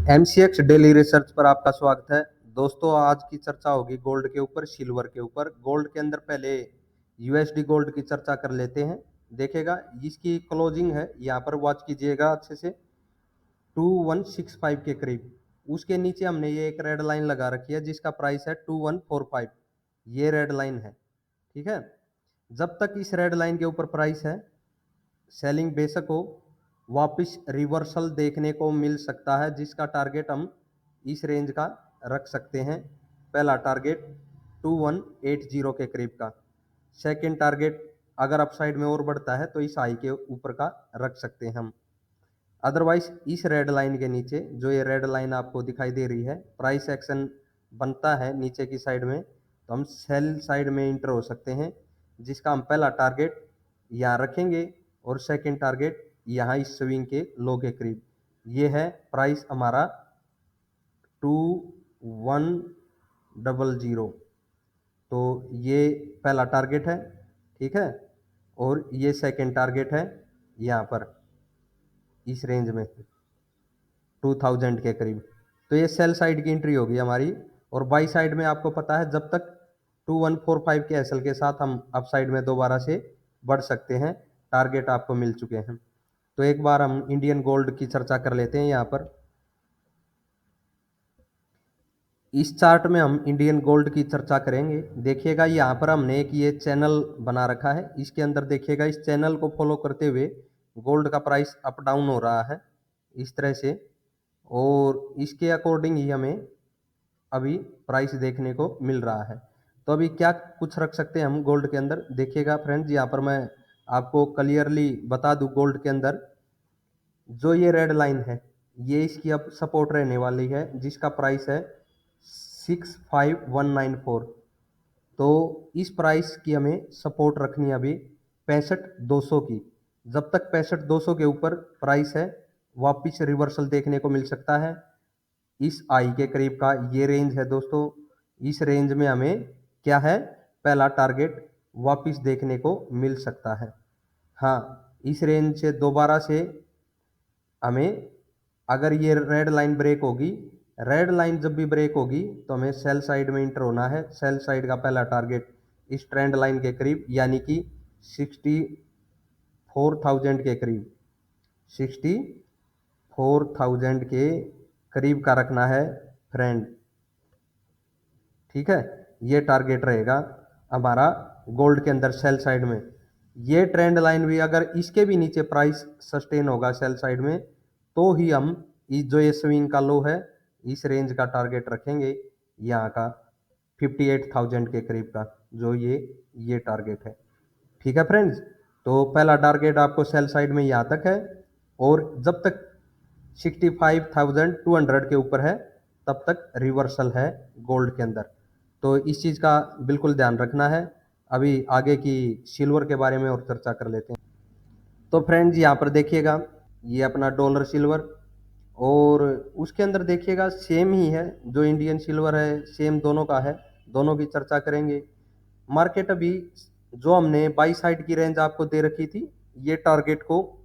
MCX daily research पर आपका स्वागत है। दोस्तों, आज की चर्चा होगी गोल्ड के ऊपर, सिल्वर के ऊपर। गोल्ड के अंदर पहले यूएसडी गोल्ड की चर्चा कर लेते हैं। देखेगा इसकी क्लोजिंग है, यहाँ पर वॉच कीजिएगा अच्छे से, 2165 के करीब। उसके नीचे हमने ये एक रेड लाइन लगा रखी है जिसका प्राइस है 2145। ये रेड लाइन है, ठीक है। जब तक इस रेड लाइन के ऊपर प्राइस है, सेलिंग बेशक हो, वापस रिवर्सल देखने को मिल सकता है, जिसका टारगेट हम इस रेंज का रख सकते हैं। पहला टारगेट 2180 के करीब का। सेकंड टारगेट अगर अपसाइड में और बढ़ता है तो इस हाई के ऊपर का रख सकते हैं हम। अदरवाइज इस रेड लाइन के नीचे, जो ये रेड लाइन आपको दिखाई दे रही है, प्राइस एक्शन बनता है नीचे की साइड में, तो हम सेल साइड में इंटर हो सकते हैं, जिसका हम पहला टारगेट यहाँ रखेंगे और सेकंड टारगेट यहाँ इस स्विंग के लो के करीब। ये है प्राइस हमारा 2100। तो ये पहला टारगेट है, ठीक है, और ये सेकंड टारगेट है यहाँ पर इस रेंज में 2000 के करीब। तो ये सेल साइड की एंट्री होगी हमारी। और बाई साइड में आपको पता है, जब तक 2145 के एसएल के साथ हम अप साइड में दोबारा से बढ़ सकते हैं। टारगेट आपको मिल चुके हैं। तो एक बार हम इंडियन गोल्ड की चर्चा कर लेते हैं। यहाँ पर इस चार्ट में हम इंडियन गोल्ड की चर्चा करेंगे। देखिएगा यहाँ पर हमने एक ये चैनल बना रखा है, इसके अंदर देखिएगा इस चैनल को फॉलो करते हुए गोल्ड का प्राइस अप डाउन हो रहा है इस तरह से, और इसके अकॉर्डिंग ही हमें अभी प्राइस देखने को मिल रहा है। तो अभी क्या कुछ रख सकते हैं हम गोल्ड के अंदर, देखिएगा फ्रेंड्स। यहाँ पर मैं आपको क्लियरली बता दूं, गोल्ड के अंदर जो ये रेड लाइन है, ये इसकी अब सपोर्ट रहने वाली है, जिसका प्राइस है 65194। तो इस प्राइस की हमें सपोर्ट रखनी है अभी 65,200 की। जब तक 65,200 के ऊपर प्राइस है, वापिस रिवर्सल देखने को मिल सकता है। इस आई के करीब का ये रेंज है दोस्तों। इस रेंज में हमें क्या है, पहला टारगेट वापिस देखने को मिल सकता है। हाँ, इस रेंज से दोबारा से हमें, अगर ये रेड लाइन ब्रेक होगी, रेड लाइन जब भी ब्रेक होगी तो हमें सेल साइड में इंटर होना है। सेल साइड का पहला टारगेट इस ट्रेंड लाइन के करीब, यानी कि 64,000 के करीब, 64,000 के करीब का रखना है फ्रेंड, ठीक है। ये टारगेट रहेगा हमारा गोल्ड के अंदर सेल साइड में। ये ट्रेंड लाइन भी अगर इसके भी नीचे प्राइस सस्टेन होगा सेल साइड में, तो ही हम इस जो ये स्विंग का लो है, इस रेंज का टारगेट रखेंगे यहाँ का 58,000 के करीब का, जो ये टारगेट है, ठीक है फ्रेंड्स। तो पहला टारगेट आपको सेल साइड में यहाँ तक है, और जब तक 65,200 के ऊपर है तब तक रिवर्सल है गोल्ड के अंदर। तो इस चीज़ का बिल्कुल ध्यान रखना है। अभी आगे की सिल्वर के बारे में और चर्चा कर लेते हैं। तो फ्रेंड्स, यहाँ पर देखिएगा ये अपना डॉलर सिल्वर, और उसके अंदर देखिएगा सेम ही है, जो इंडियन सिल्वर है सेम दोनों का है। दोनों की चर्चा करेंगे। मार्केट अभी जो हमने बाई साइड की रेंज आपको दे रखी थी, ये टारगेट को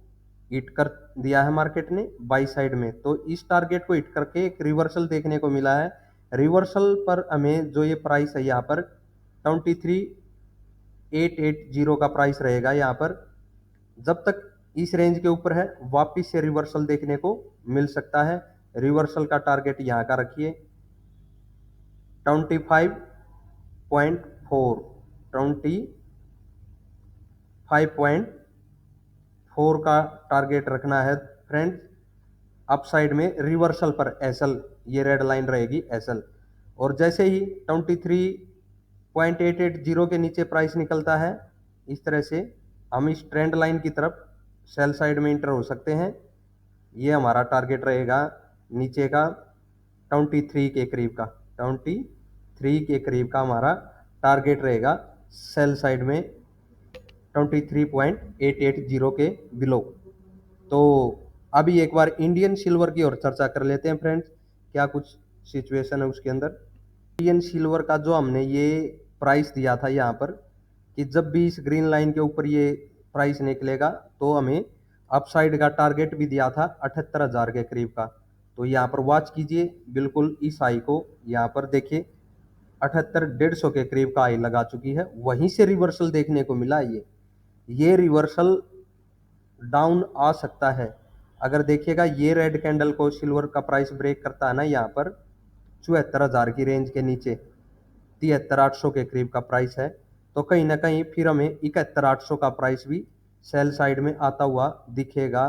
हिट कर दिया है मार्केट ने बाई साइड में। तो इस टारगेट को हिट करके एक रिवर्सल देखने को मिला है। रिवर्सल पर हमें जो ये प्राइस है यहाँ पर 23,880 का प्राइस रहेगा यहाँ पर। जब तक इस रेंज के ऊपर है, वापिस से रिवर्सल देखने को मिल सकता है। रिवर्सल का टारगेट यहाँ का रखिए 25.4, 25.4 का टारगेट रखना है फ्रेंड्स। अपसाइड में रिवर्सल पर एसएल, ये रेड लाइन रहेगी एसएल। और जैसे ही 23.880 के नीचे प्राइस निकलता है, इस तरह से हम इस ट्रेंड लाइन की तरफ सेल साइड में इंटर हो सकते हैं। ये हमारा टारगेट रहेगा नीचे का 23 के करीब का, 23 के करीब का हमारा टारगेट रहेगा सेल साइड में 23.880 के बिलो। तो अभी एक बार इंडियन सिल्वर की ओर चर्चा कर लेते हैं फ्रेंड्स, क्या कुछ सिचुएशन है उसके अंदर। इंडियन सिल्वर का जो हमने ये प्राइस दिया था यहाँ पर, कि जब भी इस ग्रीन लाइन के ऊपर ये प्राइस निकलेगा तो हमें अपसाइड का टारगेट भी दिया था 78,000 के करीब का। तो यहाँ पर वॉच कीजिए बिल्कुल इस हाई को, यहाँ पर देखिए 78 150 के करीब का हाई लगा चुकी है, वहीं से रिवर्सल देखने को मिला। ये रिवर्सल डाउन आ सकता है। अगर देखिएगा ये रेड कैंडल को सिल्वर का प्राइस ब्रेक करता है ना यहाँ पर 74,000 की रेंज के नीचे, 73,800 के करीब का प्राइस है, तो कहीं ना कहीं फिर हमें 71,800 का प्राइस भी सेल साइड में आता हुआ दिखेगा।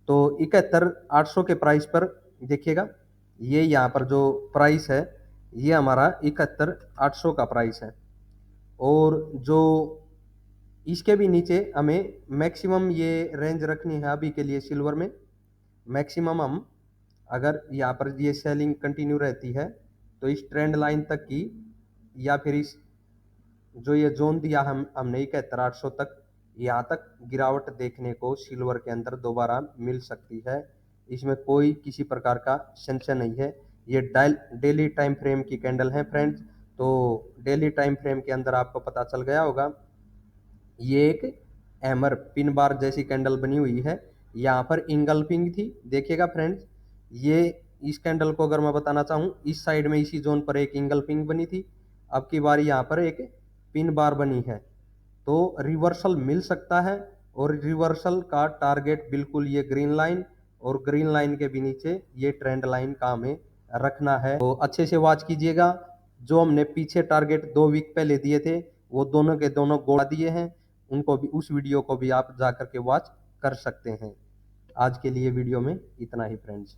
तो 71,800 के प्राइस पर देखिएगा, ये यहाँ पर जो प्राइस है ये हमारा 71,800 का प्राइस है। और जो इसके भी नीचे हमें मैक्सिमम ये रेंज रखनी है अभी के लिए सिल्वर में। मैक्सिमम हम अगर यहाँ पर ये सेलिंग कंटिन्यू रहती है तो इस ट्रेंड लाइन तक की, या फिर इस जो ये जोन दिया हमने 71,800 तक, यहाँ तक गिरावट देखने को सिल्वर के अंदर दोबारा मिल सकती है। इसमें कोई किसी प्रकार का संशय नहीं है। ये डेली टाइम फ्रेम की कैंडल है फ्रेंड्स, तो डेली टाइम फ्रेम के अंदर आपको पता चल गया होगा ये एक हैमर पिन बार जैसी कैंडल बनी हुई है। यहाँ पर इंगल्फिंग थी, देखिएगा फ्रेंड्स, ये इस कैंडल को अगर मैं बताना चाहूँ, इस साइड में इसी जोन पर एक इंगल्फिंग बनी थी, अब की बारी यहाँ पर एक पिन बार बनी है। तो रिवर्सल मिल सकता है, और रिवर्सल का टारगेट बिल्कुल ये ग्रीन लाइन, और ग्रीन लाइन के भी नीचे ये ट्रेंड लाइन का हमें रखना है। तो अच्छे से वॉच कीजिएगा। जो हमने पीछे टारगेट 2 वीक पहले दिए थे वो दोनों के दोनों गोला दिए हैं, उनको भी, उस वीडियो को भी आप जा करके वॉच कर सकते हैं। आज के लिए वीडियो में इतना ही फ्रेंड्स।